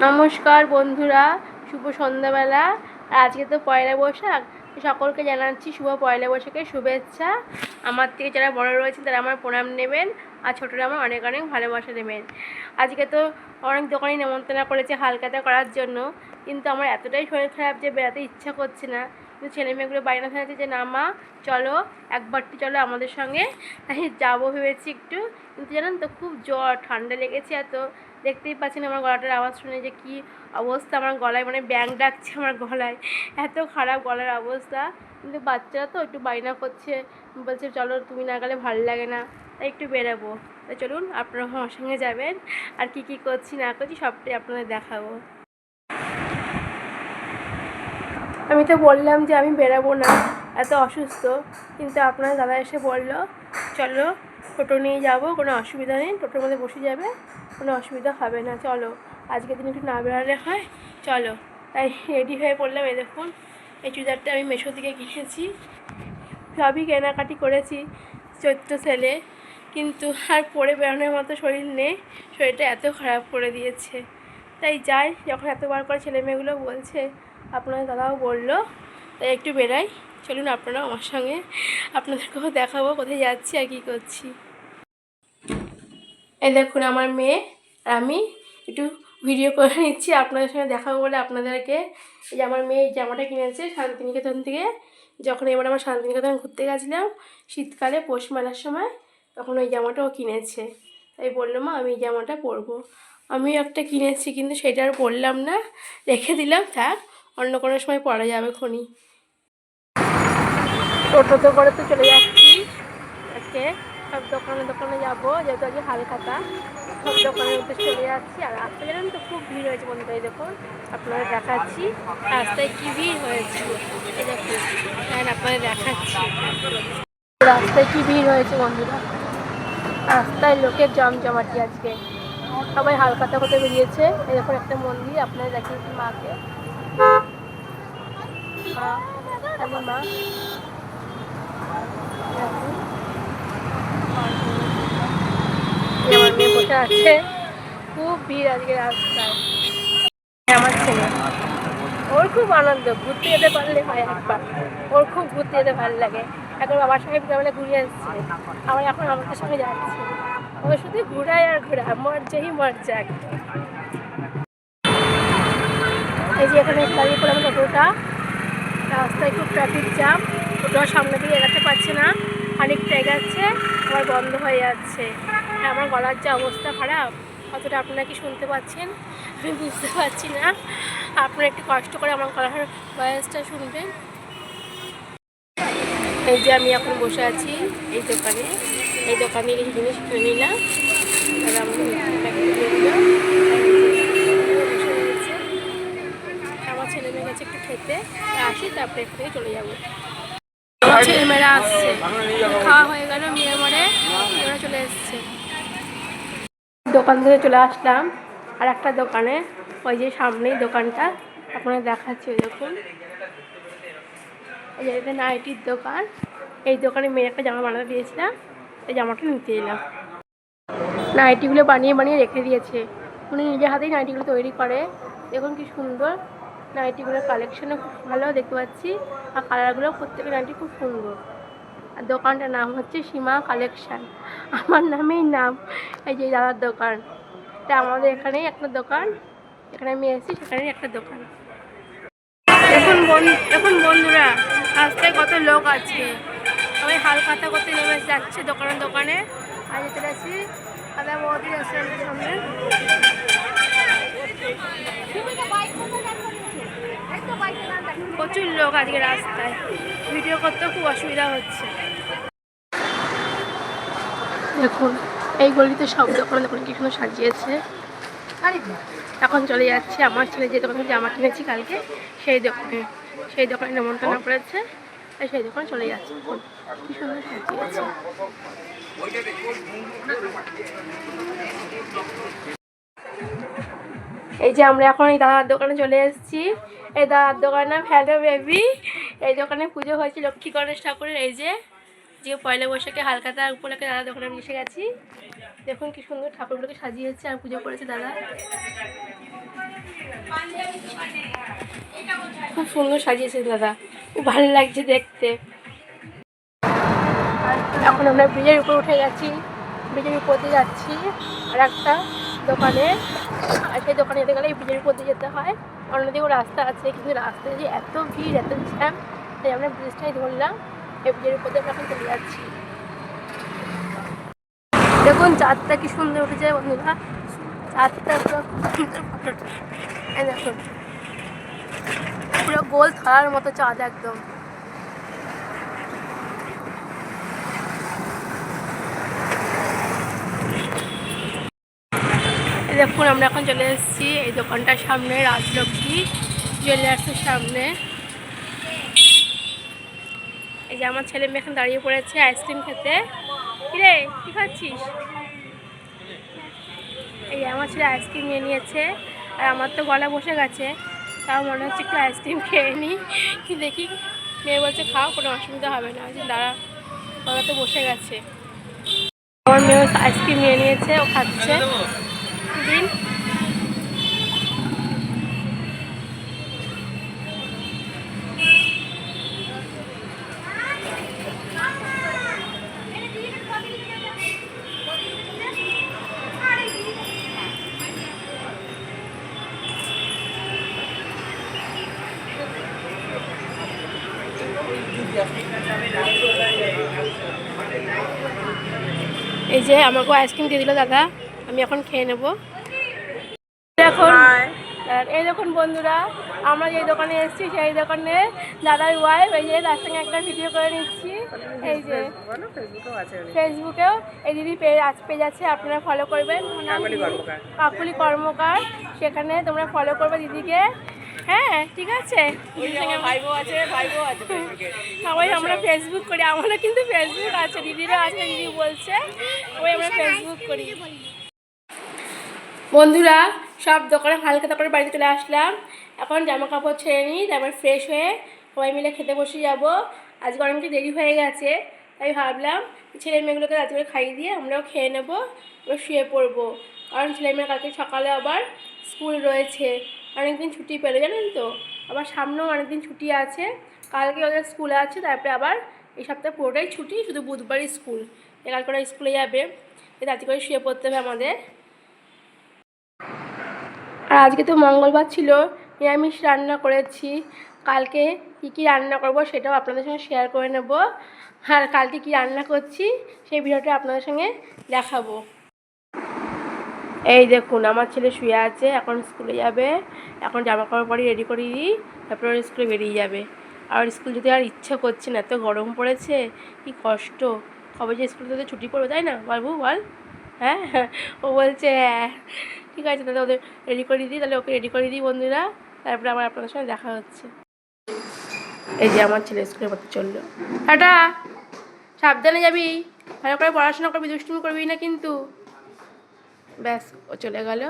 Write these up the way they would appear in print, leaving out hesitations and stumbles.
নমস্কার বন্ধুরা, শুভ সন্ধ্যাবেলা। আজকে তো পয়লা বৈশাখ, সকলকে জানাচ্ছি শুভ পয়লা বৈশাখের শুভেচ্ছা। আমার থেকে যারা বড় রয়েছেন তারা আমার প্রণাম নেবেন, আর ছোটরা আমার অনেক অনেক ভালোবাসা দেবেন। আজকে তো অনেক দোকানই নেমন্তন্ন করেছে হালখাতা করার জন্য, কিন্তু আমার এতটাই শরীর খারাপ যে বেড়াতে ইচ্ছা করছে না। কিন্তু ছেলেমেয়েগুলো বায়না থাকছে যে না মা চলো, একবারটি চলো আমাদের সঙ্গে। তাই যাবো ভেবেছি একটু, কিন্তু জানেন তো খুব জ্বর ঠান্ডা লেগেছে। এত দেখতেই পাচ্ছেন আমার গলাটার আওয়াজ শুনে যে কী অবস্থা, আমার গলায় মানে ব্যাঙ ডাকছে আমার গলায়, এত খারাপ গলার অবস্থা। কিন্তু বাচ্চারা তো একটু বায়না করছে, বলছে চলো তুমি না গেলে ভালো লাগে না, তাই একটু বেরাবো। তাই চলুন আপনারা আমার সঙ্গে যাবেন, আর কি করছি না করছি সবটাই আপনাদের দেখাবো। আমি তো বললাম যে আমি বেরাবো না, এত অসুস্থ, কিন্তু আপনার দাদা এসে বললো চলো টোটো নিয়ে যাবো, কোনো অসুবিধা নেই, টোটোর মধ্যে বসে যাবে, কোনো অসুবিধা হবে না, চলো আজকের দিন একটু না বেরালে হয়, চলো। তাই রেডি হয়ে পড়লাম। এই দেখুন, এই চুড়িদারটা আমি মেশো থেকে কিনেছি, সবই কেনাকাটি করেছি চৈত্র সেলে, কিন্তু আর পরে বেরোনোর মতো শরীর নেই, শরীরটা এত খারাপ করে দিয়েছে। তাই যাই, যখন এতবার করে ছেলেমেয়েগুলো বলছে, আপনার দাদাও বললো, তাই একটু বেরাই। চলুন আপনারা আমার সঙ্গে, আপনাদেরকেও দেখাবো কোথায় যাচ্ছি আর কী করছি। এই দেখুন আমার মেয়ে আর আমি একটু ভিডিও করে নিচ্ছি আপনাদের সঙ্গে দেখাবো বলে আপনাদেরকে। এই যে আমার মেয়ে এই জামাটা কিনেছে শান্তিনিকেতন থেকে, যখন এবার আমার শান্তিনিকেতন ঘুরতে গেছিলাম শীতকালে পৌষ মেলার সময়, তখন ওই জামাটাও কিনেছে। তাই বললো মা আমি এই জামাটা পরবো। আমিও একটা কিনেছি, কিন্তু সেটা আর পরলাম না, রেখে দিলাম, থাক অন্য কোনো সময় পরা যাবে খনি। টোটোতে করে তো চলে যাচ্ছি আজকে, সব দোকানে দোকানে যাবো, যেহেতু আজকে হালখাতা, সব দোকানের মধ্যে চলে যাচ্ছি। আর রাস্তায় জানেন তো খুব ভিড় হয়েছে বন্ধুরা, দেখুন আপনাদের দেখাচ্ছি রাস্তায় কী ভিড় হয়েছে। এই দেখুন আপনাদের দেখাচ্ছি রাস্তায় কী ভিড় হয়েছে বন্ধুরা, রাস্তায় লোকের জমজমাটি আজকে, সবাই হালখাতা করতে বেরিয়েছে। এই দেখুন একটা মন্দির, আপনাদের দেখিয়েছি মাকে, মা আমার মেয়ে বসে আছে, খুব ভিড় আজকে রাস্তায়। আমার ছেলে, ওর খুব আনন্দ, ঘুরতে যেতে পারলে হয় একবার, ওর খুব ঘুরতে যেতে ভালো লাগে। এখন বাবার সঙ্গে বিকালবেলা ঘুরিয়ে আসছে, আবার এখন আমাদের সঙ্গে যাচ্ছে, ও শুধু ঘুরায় আর ঘোরায়, মরজাই মরজাক। এই যে এখানে দাঁড়িয়ে পড়লাম টোটোটা, রাস্তায় খুব ট্রাফিক জ্যাম, টোটো সামনে দিয়ে এগাতে পারছে না, খানিকটা এগাচ্ছে আবার বন্ধ হয়ে যাচ্ছে। আমার গলার যে অবস্থা খারাপ, অতটা আপনারা কি শুনতে পাচ্ছেন আমি বুঝতে পারছি না, আপনারা একটু কষ্ট করে আমার গলার ভয়েসটা শুনবেন। এই যে আমি এখন বসে আছি এই দোকানে, এই দোকানে কিছু জিনিস কিনে নিলাম, আমার ছেলে মেয়ে গেছে একটু খেতে, আসি তারপরে একটু থেকে চলে যাবো। আমার ছেলেমেয়েরা আসছে, খাওয়া হয়ে গেল, মেয়ে মরে ওরা চলে এসছে। দোকান থেকে চলে আসলাম আর একটা দোকানে, ওই যে সামনেই দোকানটা আপনারা দেখাচ্ছি, ওই দেখুন এই যে এটা নাইটির দোকান। এই দোকানে মেয়ে একটা জামা বানাতে দিয়েছিলাম, এই জামাটা নিতে এলাম। নাইটিগুলো বানিয়ে বানিয়ে রেখে দিয়েছে, উনি নিজের হাতেই নাইটিগুলো তৈরি করে। দেখুন কি সুন্দর নাইটিগুলোর কালেকশনও খুব ভালো দেখতে পাচ্ছি, আর কালারগুলো প্রত্যেকের নাইটি খুব সুন্দর। আর দোকানটার নাম হচ্ছে সীমা কালেকশান, আমার নামেই নাম। এই যে দাদার দোকান, এটা আমাদের এখানেই একটা দোকান, এখানে আমি এসেছি সেখানেই একটা দোকান। এখন বন্ধুরা রাস্তায় কত লোক আছে, সবাই হালখাতা করতে নেমে যাচ্ছে দোকানে দোকানে। আর যেতে যাচ্ছি দাদা বৌদি রেস্টুরেন্টের সামনে, প্রচুর লোক আজকে রাস্তায়, ভিডিও করতেও খুব অসুবিধা হচ্ছে। দেখুন এই গলিতে সব দোকানে দোকানে কি সুন্দর সাজিয়েছে। এখন চলে যাচ্ছে আমার ছেলে যে দোকানে জামা কিনেছি কালকে, সেই দোকানে নেমন্তন্ন করেছে, তাই সেই দোকানে চলে যাচ্ছে। দেখুন কি সুন্দর সাজিয়েছে। এই যে আমরা এখন এই দাদার দোকানে চলে এসেছি, এই দাদার দোকানের নাম হ্যালো বেবি। এই দোকানে পুজো হয়েছে লক্ষ্মী গণেশ ঠাকুরের, এই যে পয়লা বৈশাখে হালখাতা উপলক্ষে দাদার দোকানে আমি এসে গেছি। দেখুন কি সুন্দর ঠাকুরগুলোকে সাজিয়েছে আর পুজো করেছে দাদা। খুব সুন্দর সাজিয়েছে দাদা, খুব ভালো লাগছে দেখতে। এখন আমরা ব্রিজের উপর উঠে গেছি, ব্রিজের উপর দিয়ে যাচ্ছি আর একটা দোকানে। আর সেই দোকানে যেতে গেলে এই ব্রিজের উপর দিয়ে যেতে হয়, অন্যদিকেও রাস্তা আছে, কিন্তু রাস্তায় যে এত ভিড় এত জ্যাম, তাই আমরা ব্রিজটাই ধরলাম। এই ব্রিজের উপর দিয়ে আমরা এখন চলে যাচ্ছি। দেখুন চাঁদটা কি সুন্দর উঠেছে বন্ধুরা, চাঁদটা পুরো সুন্দর ফটোটা। এই দেখুন পুরো গোল থালার মতো চাঁদ একদম। দেখুন আমরা এখন চলে এসেছি এই দোকানটার সামনে, রাজলক্ষ্মী জুয়েলার্সের সামনে। এই যে আমার ছেলে মেয়ে এখন দাঁড়িয়ে পড়েছে আইসক্রিম খেতে। কিরে কী খাচ্ছিস? এই আমার ছেলে আইসক্রিম নিয়ে নিয়েছে, আর আমার তো গলা বসে গেছে, তাও মনে হচ্ছে একটু আইসক্রিম খেয়ে নিই। কি দেখি, মেয়ে বলছে খাও, কোনো অসুবিধা হবে না। দাঁড়া, গলা তো বসে গেছে। আমার মেয়ে আইসক্রিম নিয়ে নিয়েছে, ও খাচ্ছে। দিন এই যে আমাকেও আইসক্রিম দিয়ে দিল দাদা, আমি এখন খেয়ে নেব। এখন এই দেখুন বন্ধুরা, আমরা যেই দোকানে এসেছি সেই দোকানে দাদার ওয়াইফ, এই যে তার সঙ্গে একটা ভিডিও করে নিচ্ছি। এই যে ফেসবুকেও এই দিদি পেজ আছে, আপনারা ফলো করবেন, কাকুলি কর্মকার, সেখানে তোমরা ফলো করবে দিদিকে। হ্যাঁ ঠিক আছে, সবাই আমরা ফেসবুক করি, আমারও কিন্তু ফেসবুক আছে, দিদিরও আছে, দিদি বলছে ওই আমরা ফেসবুক করি। বন্ধুরা সব দোকানে হালকা করে বাড়িতে চলে আসলাম, এখন জামা কাপড় ছেড়ে নিই, তারপর ফ্রেশ হয়ে সবাই মিলে খেতে বসে যাব। আজকে অনেকটা দেরি হয়ে গেছে, তাই ভাবলাম ছেলে মেয়েগুলোকে রাত করে খাইয়ে দিয়ে আমরাও খেয়ে নেবো, এবার শুয়ে পড়বো। কারণ ছেলে মেয়ের কালকে সকালে আবার স্কুল রয়েছে, অনেকদিন ছুটি পেলো জানেন তো, আবার সামনেও অনেকদিন ছুটি আছে। কালকে ওদের স্কুল আছে, তারপরে আবার এই সপ্তাহে পুরোটাই ছুটি, শুধু বুধবারই স্কুল। কালকে ওরা স্কুলে যাবে, রাত করে শুয়ে পড়তে হবে আমাদের। আর আজকে তো মঙ্গলবার ছিল, নিরামিষ রান্না করেছি। কালকে কী কী রান্না করব সেটাও আপনাদের সঙ্গে শেয়ার করে নেব, আর কালকে কী রান্না করছি সেই ভিডিওটা আপনাদের সঙ্গে দেখাবো। এই দেখুন আমার ছেলে শুয়ে আছে, এখন স্কুলে যাবে। এখন জামা কাপড় পরে রেডি করে দিই, তারপরে ওর স্কুলে বেরিয়ে যাবে। আর স্কুল যেতে আর ইচ্ছা করছে না, এত গরম পড়েছে, কি কষ্ট। কবে যে স্কুল থেকে ছুটি পড়বে তাই না বাবু, বল? হ্যাঁ ও বলছে হ্যাঁ। ঠিক আছে তাহলে ওদের রেডি করে দিই, তাহলে ওকে রেডি করে দিই বন্ধুরা, তারপরে আবার আপনাদের সঙ্গে দেখা হচ্ছে। এই যে আমার ছেলে স্কুলে পড়তে চললো, টাটা, সাবধানে যাবি, ভালো করে পড়াশোনা করবি, দুষ্টুমি করবি না কিন্তু। ব্যাস ও চলে গেল,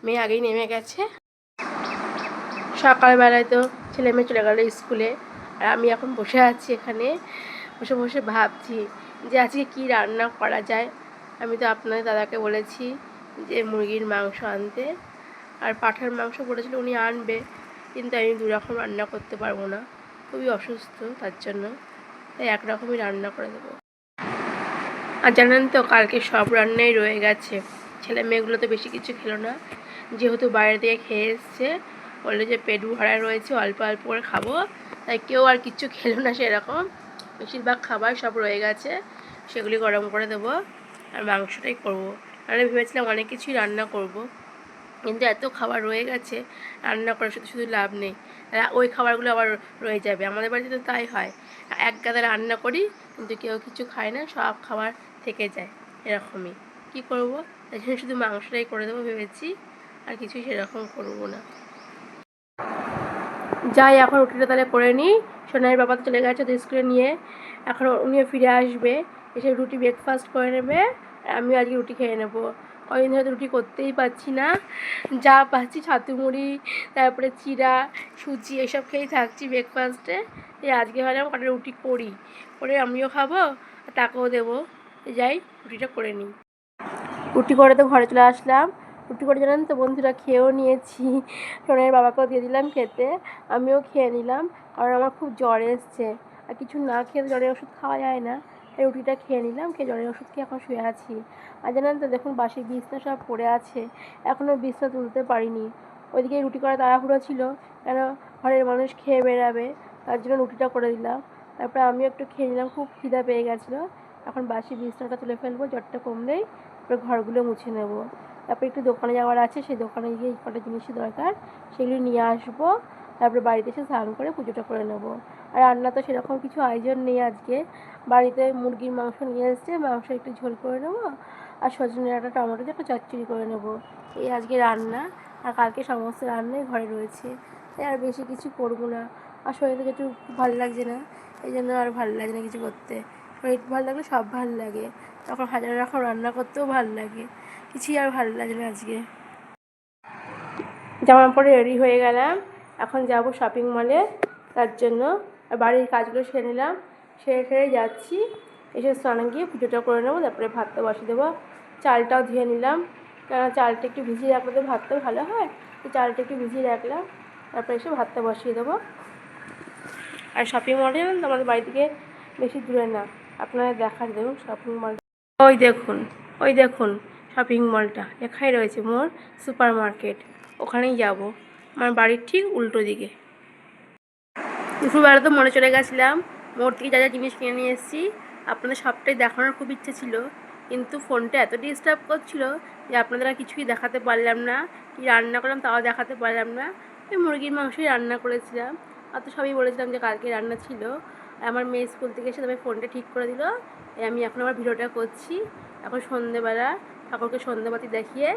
মেয়ে আগেই নেমে গেছে। সকালবেলায় তো ছেলে মেয়ে চলে গেলো স্কুলে, আর আমি এখন বসে আছি এখানে, বসে বসে ভাবছি যে আজকে কি রান্না করা যায়। আমি তো আপনাদের দাদাকে বলেছি যে মুরগির মাংস আনতে, আর পাঁঠার মাংস বলেছিল উনি আনবে, কিন্তু আমি দু রকম রান্না করতে পারবো না, খুবই অসুস্থ, তার জন্য তাই একরকমই রান্না করে দেবো। আর জানেন তো কালকে সব রান্নাই রয়ে গেছে, ছেলে মেয়েগুলো তো বেশি কিছু খেলো না, যেহেতু বাইরে থেকে খেয়ে এসছে, বললো যে পেট ভরা রয়েছে, অল্প অল্প করে খাবো, তাই কেউ আর কিচ্ছু খেলো না সেরকম। বেশিরভাগ খাবার সব রয়ে গেছে, সেগুলি গরম করে দেবো আর মাংসটাই করবো। আমি ভেবেছিলাম অনেক কিছুই রান্না করব, কিন্তু এত খাবার রয়ে গেছে, রান্না করে শুধু শুধু লাভ নেই, ওই খাবারগুলো আবার রয়ে যাবে। আমাদের বাড়িতে তো তাই হয়, এক গাদা রান্না করি কিন্তু কেউ কিছু খায় না, সব খাবার থেকে যায়, এরকমই। কি করব, তাই জন্য শুধু মাংসটাই করে দেবো ভেবেছি, আর কিছুই সেরকম করবো না। যাই এখন রুটিটা তাহলে করে নিই, সোনাইয়ের বাবা তো চলে গেছে তো স্কুলে নিয়ে, এখন উনিও ফিরে আসবে, এসে রুটি ব্রেকফাস্ট করে নেবে, আর আমিও আজকে রুটি খেয়ে নেবো। কদিন ধরে তো রুটি করতেই পারছি না, যা পাচ্ছি ছাতু মুড়ি, তারপরে চিড়া সুজি এসব খেয়েই থাকছি ব্রেকফাস্টে। এই আজকে ভাবলাম কটা রুটি করে আমিও খাবো আর তাকেও দেবো। যাই রুটিটা করে নিই। রুটি করে তো ঘরে চলে আসলাম। রুটি করে জানেন তো বন্ধুরা খেয়েও নিয়েছি, সোনাইয়ের বাবাকেও দিয়ে দিলাম খেতে, আমিও খেয়ে নিলাম। কারণ আমার খুব জ্বর এসছে, আর কিছু না খেয়ে জ্বরের ওষুধ খাওয়া যায় না। এই রুটিটা খেয়ে নিলাম, খেয়ে জ্বরের ওষুধ খেয়ে এখন শুয়ে আছি। আর জানেন তো দেখুন বাসি বিছনা সব পড়ে আছে, এখনও বিছনা তুলতে পারিনি। ওইদিকে রুটি করা তাড়াহুড়ো ছিল, কেন ঘরের মানুষ খেয়ে বেরাবে, তার জন্য রুটিটা করে দিলাম। তারপরে আমিও একটু খেয়ে নিলাম, খুব খিদা পেয়ে গেছিলো। এখন বাসি বিছনাটা তুলে ফেলবো, জ্বরটা কমলেই তারপরে ঘরগুলো মুছে নেব। তারপরে একটু দোকানে যাওয়ার আছে, সেই দোকানে গিয়ে কটা জিনিসের দরকার সেগুলি নিয়ে আসবো। তারপরে বাড়িতে এসে স্নান করে পুজোটা করে নেব। আর রান্না তো সেরকম কিছু আয়োজন নেই আজকে। বাড়িতে মুরগির মাংস নিয়ে এসছে, মাংস একটু ঝোল করে নেবো, আর সজনে ডাঁটা টমেটো দিয়ে একটা চচ্চড়ি করে নেব। এই আজকে রান্না, আর কালকে সমস্ত রান্নাই ঘরে রয়েছে, তাই আর বেশি কিছু করবো না। আর শরীরটা যেটু ভালো লাগছে না, এই জন্য আর ভালো লাগছে না কিছু করতে। শরীর ভালো লাগলে সব ভালো লাগে, তখন হাজার রকম রান্না করতেও ভালো লাগে। কিছুই আর ভালো লাগে না আজকে। জামা পরে রেডি হয়ে গেলাম, এখন যাব শপিং মলে। তার জন্য বাড়ির কাজগুলো সেরে নিলাম, সেরে যাচ্ছি। এসে স্নানে গিয়ে পুজোটা করে নেবো, তারপরে ভাতটা বসিয়ে দেবো। চালটাও ধুয়ে নিলাম, কেননা চালটা একটু ভিজিয়ে রাখলে তো ভাতটা ভালো হয়। তো চালটা একটু ভিজিয়ে রাখলাম, তারপরে এসে ভাতটা বসিয়ে দেবো। আর শপিং মলে তো আমাদের বাড়ি থেকে বেশি দূরে না, আপনারা দেখার দেখুন শপিং মল। ওই দেখুন, ওই দেখুন শপিং মলটা লেখাই রয়েছে মোর সুপার মার্কেট, ওখানেই যাব। আমার বাড়ির ঠিক উল্টো দিকে। দুপুরবেলা তো মনে চলে গেছিলাম, মোড় থেকে যা যা জিনিস কিনে নিয়ে এসেছি। আপনাদের সবটাই দেখানোর খুব ইচ্ছে ছিল, কিন্তু ফোনটা এত ডিস্টার্ব করছিল যে আপনাদের আর কিছুই দেখাতে পারলাম না। কি রান্না করলাম তাও দেখাতে পারলাম না। ওই মুরগির মাংসই রান্না করেছিলাম, আর তো সবই বলেছিলাম যে কালকে রান্না ছিল। আমার মেয়ে স্কুল থেকে এসে তবে ফোনটা ঠিক করে দিল। আমি এখন আমার ভিডিওটা করছি। এখন সন্ধেবেলা ঠাকুরকে সন্ধেবাতি দেখিয়ে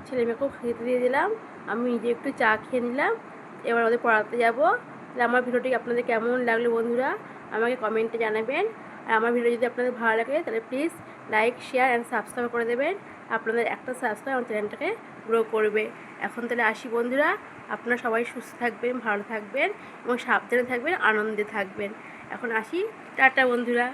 ছেলে মেয়েকেও খেতে দিয়ে দিলাম, আমি নিজে একটু চা খেয়ে নিলাম। এবার ওদের পড়াতে যাব। তাহলে আমার ভিডিওটি আপনাদের কেমন লাগলো বন্ধুরা আমাকে কমেন্টে জানাবেন। আর আমার ভিডিও যদি আপনাদের ভালো লাগে তাহলে please like share and subscribe করে দেবেন। আপনাদের একটা সাবস্ক্রাইব আমার চ্যানেলটাকে গ্রো করবে। এখন তাহলে আসি বন্ধুরা, আপনারা সবাই সুস্থ থাকবেন, ভালো থাকবেন এবং সাবধানে থাকবেন, আনন্দে থাকবেন। এখন আসি, টাটা বন্ধুরা।